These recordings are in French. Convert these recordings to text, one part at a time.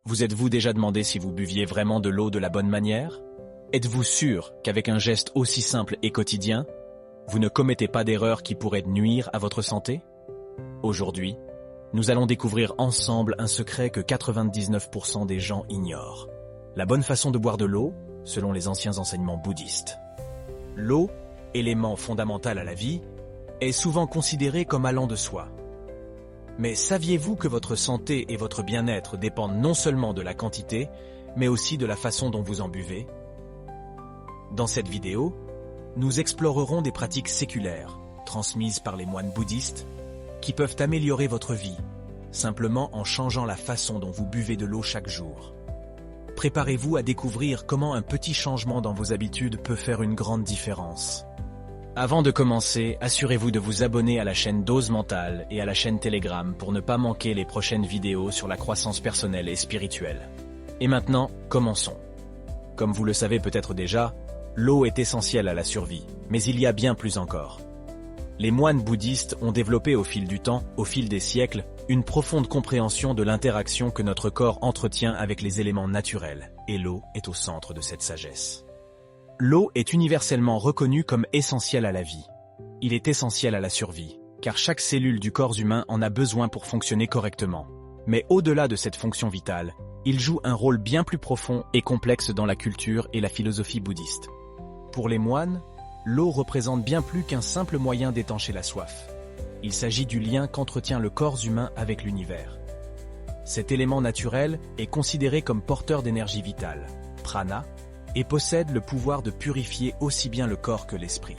Vous êtes-vous déjà demandé si vous buviez vraiment de l'eau de la bonne manière? Êtes-vous sûr qu'avec un geste aussi simple et quotidien, vous ne commettez pas d'erreurs qui pourraient nuire à votre santé? Aujourd'hui, nous allons découvrir ensemble un secret que 99% des gens ignorent. La bonne façon de boire de l'eau, selon les anciens enseignements bouddhistes. L'eau, élément fondamental à la vie, est souvent considérée comme allant de soi. Mais saviez-vous que votre santé et votre bien-être dépendent non seulement de la quantité, mais aussi de la façon dont vous en buvez? Dans cette vidéo, nous explorerons des pratiques séculaires, transmises par les moines bouddhistes, qui peuvent améliorer votre vie, simplement en changeant la façon dont vous buvez de l'eau chaque jour. Préparez-vous à découvrir comment un petit changement dans vos habitudes peut faire une grande différence. Avant de commencer, assurez-vous de vous abonner à la chaîne Dose Mentale et à la chaîne Telegram pour ne pas manquer les prochaines vidéos sur la croissance personnelle et spirituelle. Et maintenant, commençons. Comme vous le savez peut-être déjà, l'eau est essentielle à la survie, mais il y a bien plus encore. Les moines bouddhistes ont développé au fil du temps, au fil des siècles, une profonde compréhension de l'interaction que notre corps entretient avec les éléments naturels, et l'eau est au centre de cette sagesse. L'eau est universellement reconnue comme essentielle à la vie. Il est essentiel à la survie, car chaque cellule du corps humain en a besoin pour fonctionner correctement. Mais au-delà de cette fonction vitale, il joue un rôle bien plus profond et complexe dans la culture et la philosophie bouddhiste. Pour les moines, l'eau représente bien plus qu'un simple moyen d'étancher la soif. Il s'agit du lien qu'entretient le corps humain avec l'univers. Cet élément naturel est considéré comme porteur d'énergie vitale, prana, et possède le pouvoir de purifier aussi bien le corps que l'esprit.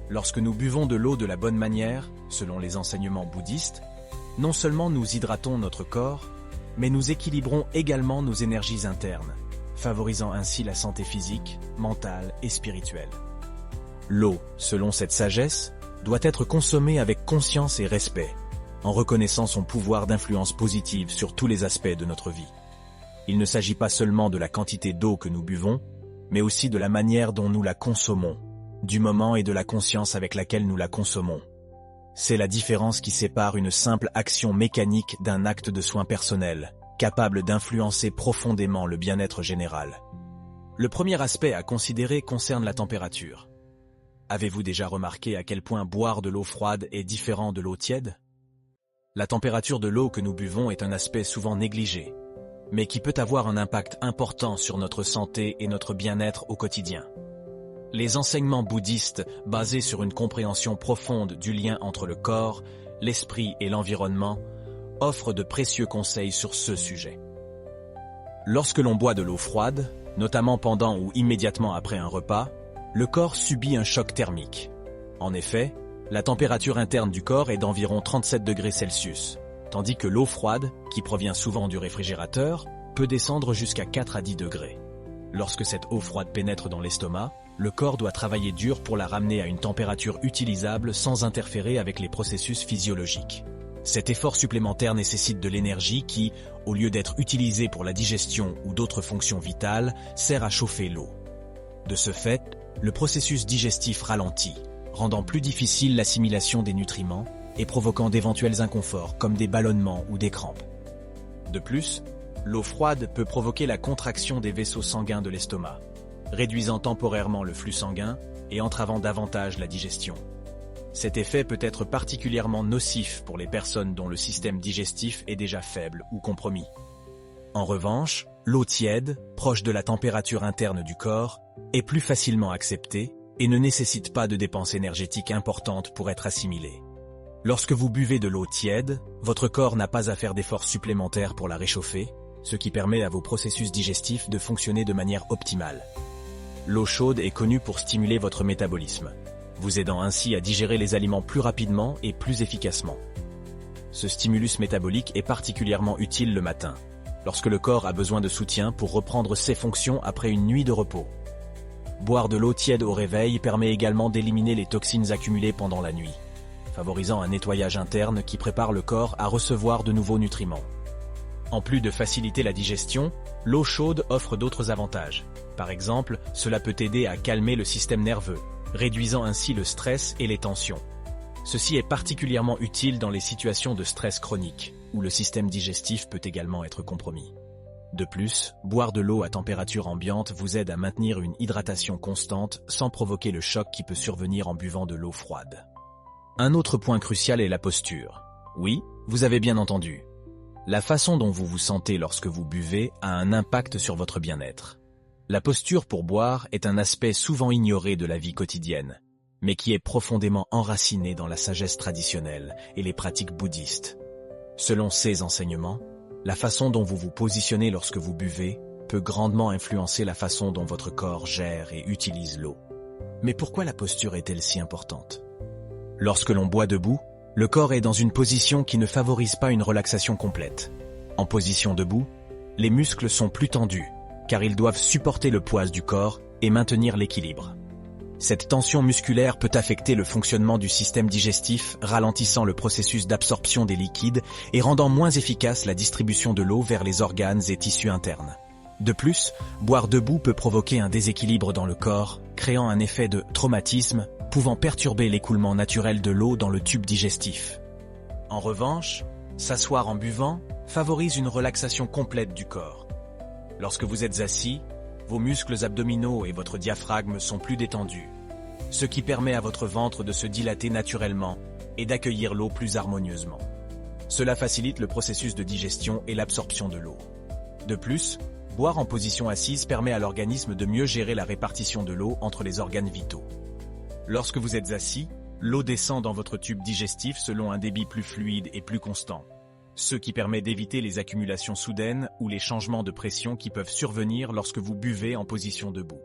Lorsque nous buvons de l'eau de la bonne manière, selon les enseignements bouddhistes, non seulement nous hydratons notre corps, mais nous équilibrons également nos énergies internes, favorisant ainsi la santé physique, mentale et spirituelle. L'eau, selon cette sagesse, doit être consommée avec conscience et respect, en reconnaissant son pouvoir d'influence positive sur tous les aspects de notre vie. Il ne s'agit pas seulement de la quantité d'eau que nous buvons, mais aussi de la manière dont nous la consommons, du moment et de la conscience avec laquelle nous la consommons. C'est la différence qui sépare une simple action mécanique d'un acte de soin personnel, capable d'influencer profondément le bien-être général. Le premier aspect à considérer concerne la température. Avez-vous déjà remarqué à quel point boire de l'eau froide est différent de l'eau tiède? La température de l'eau que nous buvons est un aspect souvent négligé, mais qui peut avoir un impact important sur notre santé et notre bien-être au quotidien. Les enseignements bouddhistes, basés sur une compréhension profonde du lien entre le corps, l'esprit et l'environnement, offrent de précieux conseils sur ce sujet. Lorsque l'on boit de l'eau froide, notamment pendant ou immédiatement après un repas, le corps subit un choc thermique. En effet, la température interne du corps est d'environ 37 degrés Celsius, tandis que l'eau froide, qui provient souvent du réfrigérateur, peut descendre jusqu'à 4 à 10 degrés. Lorsque cette eau froide pénètre dans l'estomac, le corps doit travailler dur pour la ramener à une température utilisable sans interférer avec les processus physiologiques. Cet effort supplémentaire nécessite de l'énergie qui, au lieu d'être utilisée pour la digestion ou d'autres fonctions vitales, sert à chauffer l'eau. De ce fait, le processus digestif ralentit, rendant plus difficile l'assimilation des nutriments et provoquant d'éventuels inconforts comme des ballonnements ou des crampes. De plus, l'eau froide peut provoquer la contraction des vaisseaux sanguins de l'estomac, réduisant temporairement le flux sanguin et entravant davantage la digestion. Cet effet peut être particulièrement nocif pour les personnes dont le système digestif est déjà faible ou compromis. En revanche, l'eau tiède, proche de la température interne du corps, est plus facilement acceptée et ne nécessite pas de dépenses énergétiques importantes pour être assimilée. Lorsque vous buvez de l'eau tiède, votre corps n'a pas à faire d'efforts supplémentaires pour la réchauffer, ce qui permet à vos processus digestifs de fonctionner de manière optimale. L'eau chaude est connue pour stimuler votre métabolisme, vous aidant ainsi à digérer les aliments plus rapidement et plus efficacement. Ce stimulus métabolique est particulièrement utile le matin, lorsque le corps a besoin de soutien pour reprendre ses fonctions après une nuit de repos. Boire de l'eau tiède au réveil permet également d'éliminer les toxines accumulées pendant la nuit, favorisant un nettoyage interne qui prépare le corps à recevoir de nouveaux nutriments. En plus de faciliter la digestion, l'eau chaude offre d'autres avantages. Par exemple, cela peut aider à calmer le système nerveux, réduisant ainsi le stress et les tensions. Ceci est particulièrement utile dans les situations de stress chronique, où le système digestif peut également être compromis. De plus, boire de l'eau à température ambiante vous aide à maintenir une hydratation constante sans provoquer le choc qui peut survenir en buvant de l'eau froide. Un autre point crucial est la posture. Oui, vous avez bien entendu. La façon dont vous vous sentez lorsque vous buvez a un impact sur votre bien-être. La posture pour boire est un aspect souvent ignoré de la vie quotidienne, mais qui est profondément enraciné dans la sagesse traditionnelle et les pratiques bouddhistes. Selon ces enseignements, la façon dont vous vous positionnez lorsque vous buvez peut grandement influencer la façon dont votre corps gère et utilise l'eau. Mais pourquoi la posture est-elle si importante? Lorsque l'on boit debout, le corps est dans une position qui ne favorise pas une relaxation complète. En position debout, les muscles sont plus tendus, car ils doivent supporter le poids du corps et maintenir l'équilibre. Cette tension musculaire peut affecter le fonctionnement du système digestif, ralentissant le processus d'absorption des liquides et rendant moins efficace la distribution de l'eau vers les organes et tissus internes. De plus, boire debout peut provoquer un déséquilibre dans le corps, créant un effet de traumatisme, pouvant perturber l'écoulement naturel de l'eau dans le tube digestif. En revanche, s'asseoir en buvant favorise une relaxation complète du corps. Lorsque vous êtes assis, vos muscles abdominaux et votre diaphragme sont plus détendus, ce qui permet à votre ventre de se dilater naturellement et d'accueillir l'eau plus harmonieusement. Cela facilite le processus de digestion et l'absorption de l'eau. De plus, boire en position assise permet à l'organisme de mieux gérer la répartition de l'eau entre les organes vitaux. Lorsque vous êtes assis, l'eau descend dans votre tube digestif selon un débit plus fluide et plus constant, ce qui permet d'éviter les accumulations soudaines ou les changements de pression qui peuvent survenir lorsque vous buvez en position debout.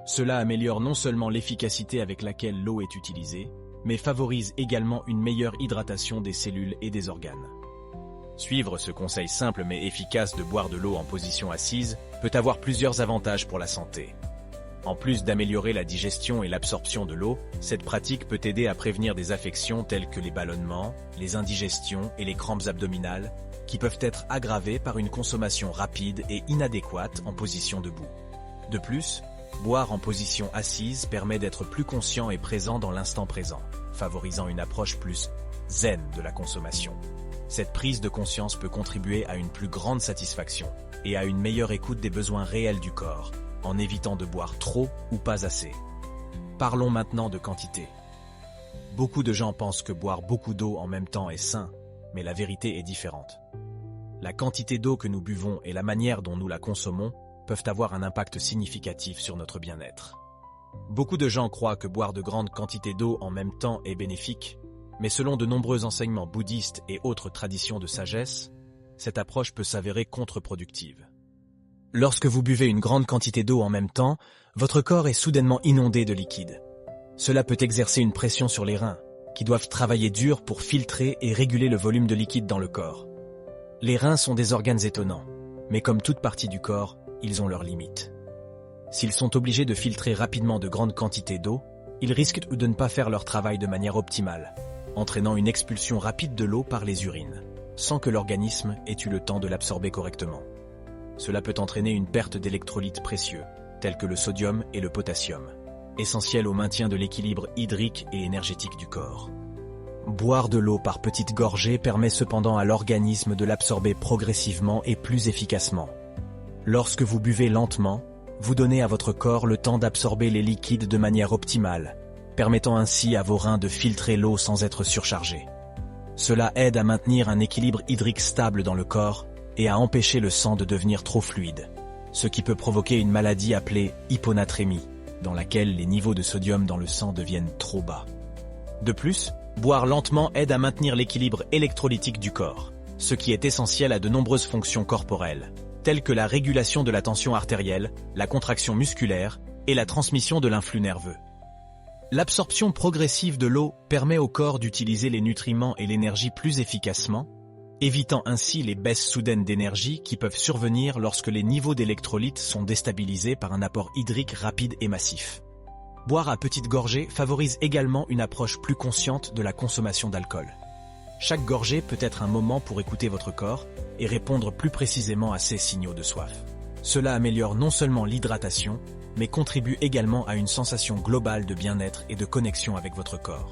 Cela améliore non seulement l'efficacité avec laquelle l'eau est utilisée, mais favorise également une meilleure hydratation des cellules et des organes. Suivre ce conseil simple mais efficace de boire de l'eau en position assise peut avoir plusieurs avantages pour la santé. En plus d'améliorer la digestion et l'absorption de l'eau, cette pratique peut aider à prévenir des affections telles que les ballonnements, les indigestions et les crampes abdominales, qui peuvent être aggravées par une consommation rapide et inadéquate en position debout. De plus, boire en position assise permet d'être plus conscient et présent dans l'instant présent, favorisant une approche plus zen de la consommation. Cette prise de conscience peut contribuer à une plus grande satisfaction et à une meilleure écoute des besoins réels du corps, en évitant de boire trop ou pas assez. Parlons maintenant de quantité. Beaucoup de gens pensent que boire beaucoup d'eau en même temps est sain, mais la vérité est différente. La quantité d'eau que nous buvons et la manière dont nous la consommons peuvent avoir un impact significatif sur notre bien-être. Beaucoup de gens croient que boire de grandes quantités d'eau en même temps est bénéfique, mais selon de nombreux enseignements bouddhistes et autres traditions de sagesse, cette approche peut s'avérer contre-productive. Lorsque vous buvez une grande quantité d'eau en même temps, votre corps est soudainement inondé de liquide. Cela peut exercer une pression sur les reins, qui doivent travailler dur pour filtrer et réguler le volume de liquide dans le corps. Les reins sont des organes étonnants, mais comme toute partie du corps, ils ont leurs limites. S'ils sont obligés de filtrer rapidement de grandes quantités d'eau, ils risquent de ne pas faire leur travail de manière optimale, entraînant une expulsion rapide de l'eau par les urines, sans que l'organisme ait eu le temps de l'absorber correctement. Cela peut entraîner une perte d'électrolytes précieux, tels que le sodium et le potassium, essentiels au maintien de l'équilibre hydrique et énergétique du corps. Boire de l'eau par petites gorgées permet cependant à l'organisme de l'absorber progressivement et plus efficacement. Lorsque vous buvez lentement, vous donnez à votre corps le temps d'absorber les liquides de manière optimale, permettant ainsi à vos reins de filtrer l'eau sans être surchargés. Cela aide à maintenir un équilibre hydrique stable dans le corps et à empêcher le sang de devenir trop fluide, ce qui peut provoquer une maladie appelée hyponatrémie, dans laquelle les niveaux de sodium dans le sang deviennent trop bas. De plus, boire lentement aide à maintenir l'équilibre électrolytique du corps, ce qui est essentiel à de nombreuses fonctions corporelles, telles que la régulation de la tension artérielle, la contraction musculaire et la transmission de l'influx nerveux. L'absorption progressive de l'eau permet au corps d'utiliser les nutriments et l'énergie plus efficacement, évitant ainsi les baisses soudaines d'énergie qui peuvent survenir lorsque les niveaux d'électrolytes sont déstabilisés par un apport hydrique rapide et massif. Boire à petites gorgées favorise également une approche plus consciente de la consommation d'alcool. Chaque gorgée peut être un moment pour écouter votre corps et répondre plus précisément à ses signaux de soif. Cela améliore non seulement l'hydratation, mais contribue également à une sensation globale de bien-être et de connexion avec votre corps.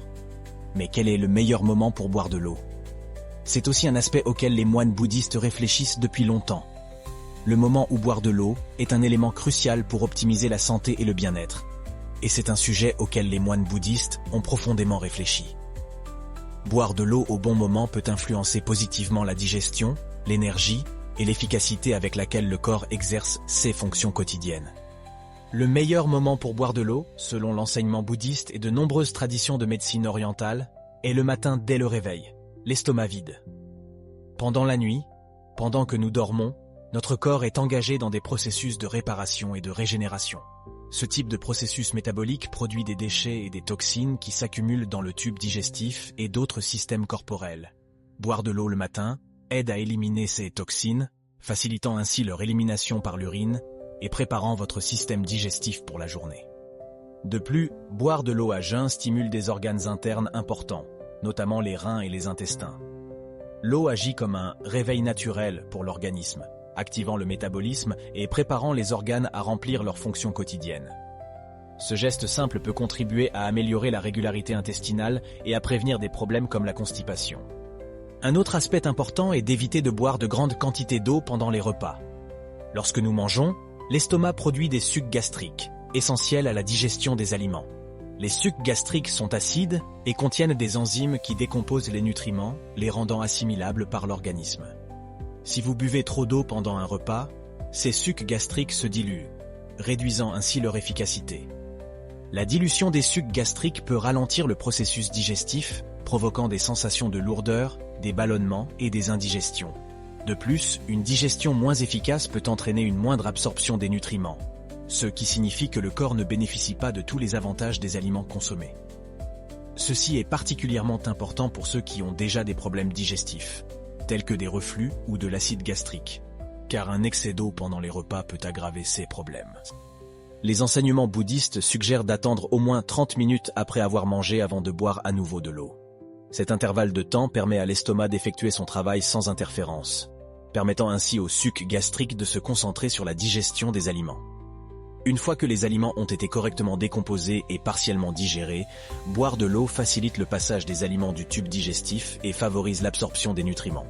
Mais quel est le meilleur moment pour boire de l'eau ? C'est aussi un aspect auquel les moines bouddhistes réfléchissent depuis longtemps. le moment où boire de l'eau est un élément crucial pour optimiser la santé et le bien-être. Et c'est un sujet auquel les moines bouddhistes ont profondément réfléchi. Boire de l'eau au bon moment peut influencer positivement la digestion, l'énergie et l'efficacité avec laquelle le corps exerce ses fonctions quotidiennes. Le meilleur moment pour boire de l'eau, selon l'enseignement bouddhiste et de nombreuses traditions de médecine orientale, est le matin dès le réveil, l'estomac vide. Pendant la nuit, pendant que nous dormons, notre corps est engagé dans des processus de réparation et de régénération. Ce type de processus métabolique produit des déchets et des toxines qui s'accumulent dans le tube digestif et d'autres systèmes corporels. Boire de l'eau le matin aide à éliminer ces toxines, facilitant ainsi leur élimination par l'urine et préparant votre système digestif pour la journée. De plus, boire de l'eau à jeun stimule des organes internes importants, notamment les reins et les intestins. L'eau agit comme un réveil naturel pour l'organisme, activant le métabolisme et préparant les organes à remplir leurs fonctions quotidiennes. Ce geste simple peut contribuer à améliorer la régularité intestinale et à prévenir des problèmes comme la constipation. Un autre aspect important est d'éviter de boire de grandes quantités d'eau pendant les repas. Lorsque nous mangeons, l'estomac produit des sucs gastriques, essentiels à la digestion des aliments. Les sucs gastriques sont acides et contiennent des enzymes qui décomposent les nutriments, les rendant assimilables par l'organisme. Si vous buvez trop d'eau pendant un repas, ces sucs gastriques se diluent, réduisant ainsi leur efficacité. La dilution des sucs gastriques peut ralentir le processus digestif, provoquant des sensations de lourdeur, des ballonnements et des indigestions. De plus, une digestion moins efficace peut entraîner une moindre absorption des nutriments, ce qui signifie que le corps ne bénéficie pas de tous les avantages des aliments consommés. Ceci est particulièrement important pour ceux qui ont déjà des problèmes digestifs, tels que des reflux ou de l'acide gastrique, car un excès d'eau pendant les repas peut aggraver ces problèmes. Les enseignements bouddhistes suggèrent d'attendre au moins 30 minutes après avoir mangé avant de boire à nouveau de l'eau. Cet intervalle de temps permet à l'estomac d'effectuer son travail sans interférence, permettant ainsi aux sucs gastriques de se concentrer sur la digestion des aliments. Une fois que les aliments ont été correctement décomposés et partiellement digérés, boire de l'eau facilite le passage des aliments du tube digestif et favorise l'absorption des nutriments.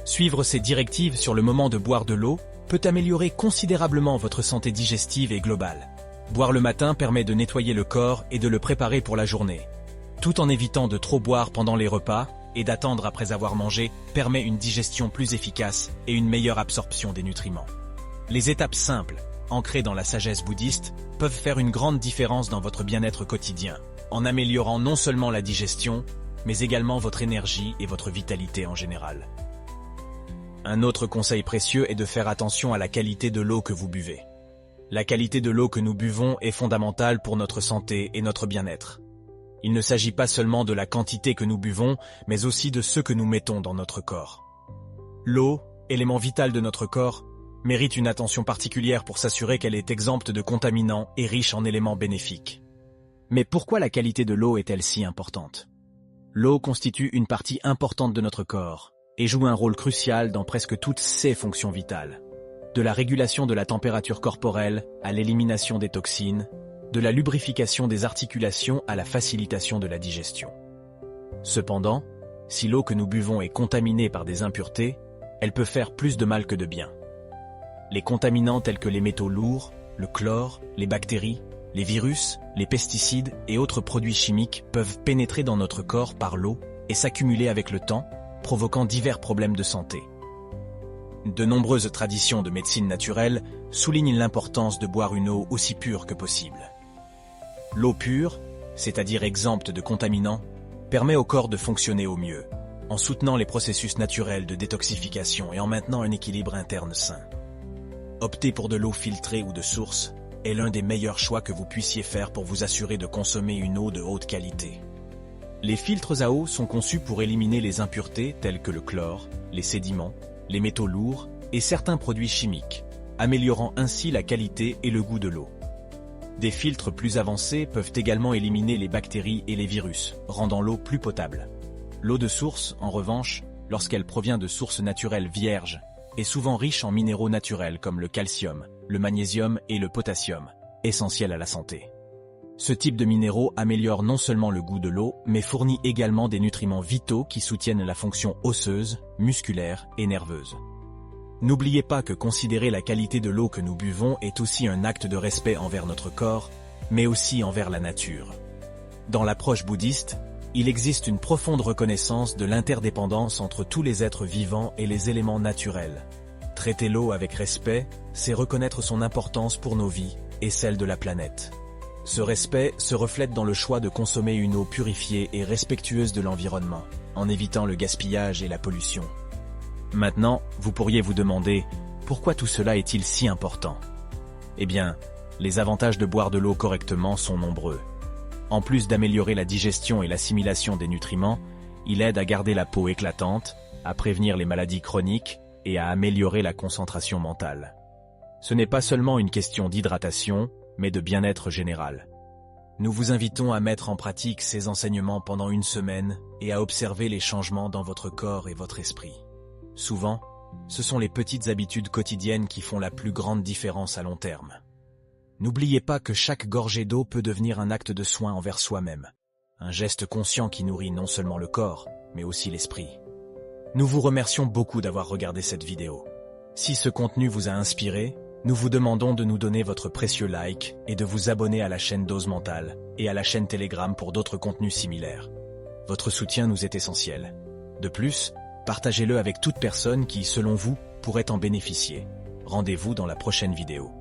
Suivre ces directives sur le moment de boire de l'eau peut améliorer considérablement votre santé digestive et globale. Boire le matin permet de nettoyer le corps et de le préparer pour la journée. Tout en évitant de trop boire pendant les repas et d'attendre après avoir mangé permet une digestion plus efficace et une meilleure absorption des nutriments. Les étapes simples, ancrées dans la sagesse bouddhiste, peuvent faire une grande différence dans votre bien-être quotidien, en améliorant non seulement la digestion, mais également votre énergie et votre vitalité en général. Un autre conseil précieux est de faire attention à la qualité de l'eau que vous buvez. La qualité de l'eau que nous buvons est fondamentale pour notre santé et notre bien-être. Il ne s'agit pas seulement de la quantité que nous buvons, mais aussi de ce que nous mettons dans notre corps. L'eau, élément vital de notre corps, mérite une attention particulière pour s'assurer qu'elle est exempte de contaminants et riche en éléments bénéfiques. Mais pourquoi la qualité de l'eau est-elle si importante? L'eau constitue une partie importante de notre corps et joue un rôle crucial dans presque toutes ses fonctions vitales. De la régulation de la température corporelle à l'élimination des toxines, de la lubrification des articulations à la facilitation de la digestion. Cependant, si l'eau que nous buvons est contaminée par des impuretés, elle peut faire plus de mal que de bien. Les contaminants tels que les métaux lourds, le chlore, les bactéries, les virus, les pesticides et autres produits chimiques peuvent pénétrer dans notre corps par l'eau et s'accumuler avec le temps, provoquant divers problèmes de santé. De nombreuses traditions de médecine naturelle soulignent l'importance de boire une eau aussi pure que possible. L'eau pure, c'est-à-dire exempte de contaminants, permet au corps de fonctionner au mieux, en soutenant les processus naturels de détoxification et en maintenant un équilibre interne sain. Opter pour de l'eau filtrée ou de source est l'un des meilleurs choix que vous puissiez faire pour vous assurer de consommer une eau de haute qualité. Les filtres à eau sont conçus pour éliminer les impuretés telles que le chlore, les sédiments, les métaux lourds et certains produits chimiques, améliorant ainsi la qualité et le goût de l'eau. Des filtres plus avancés peuvent également éliminer les bactéries et les virus, rendant l'eau plus potable. L'eau de source, en revanche, lorsqu'elle provient de sources naturelles vierges, est souvent riche en minéraux naturels comme le calcium, le magnésium et le potassium, essentiels à la santé. Ce type de minéraux améliore non seulement le goût de l'eau, mais fournit également des nutriments vitaux qui soutiennent la fonction osseuse, musculaire et nerveuse. N'oubliez pas que considérer la qualité de l'eau que nous buvons est aussi un acte de respect envers notre corps, mais aussi envers la nature. Dans l'approche bouddhiste, il existe une profonde reconnaissance de l'interdépendance entre tous les êtres vivants et les éléments naturels. Traiter l'eau avec respect, c'est reconnaître son importance pour nos vies et celle de la planète. Ce respect se reflète dans le choix de consommer une eau purifiée et respectueuse de l'environnement, en évitant le gaspillage et la pollution. Maintenant, vous pourriez vous demander, pourquoi tout cela est-il si important? Eh bien, les avantages de boire de l'eau correctement sont nombreux. En plus d'améliorer la digestion et l'assimilation des nutriments, il aide à garder la peau éclatante, à prévenir les maladies chroniques et à améliorer la concentration mentale. Ce n'est pas seulement une question d'hydratation, mais de bien-être général. Nous vous invitons à mettre en pratique ces enseignements pendant une semaine et à observer les changements dans votre corps et votre esprit. Souvent, ce sont les petites habitudes quotidiennes qui font la plus grande différence à long terme. N'oubliez pas que chaque gorgée d'eau peut devenir un acte de soin envers soi-même, un geste conscient qui nourrit non seulement le corps, mais aussi l'esprit. Nous vous remercions beaucoup d'avoir regardé cette vidéo. Si ce contenu vous a inspiré, nous vous demandons de nous donner votre précieux like et de vous abonner à la chaîne Dose Mentale et à la chaîne Telegram pour d'autres contenus similaires. Votre soutien nous est essentiel. De plus, partagez-le avec toute personne qui, selon vous, pourrait en bénéficier. Rendez-vous dans la prochaine vidéo.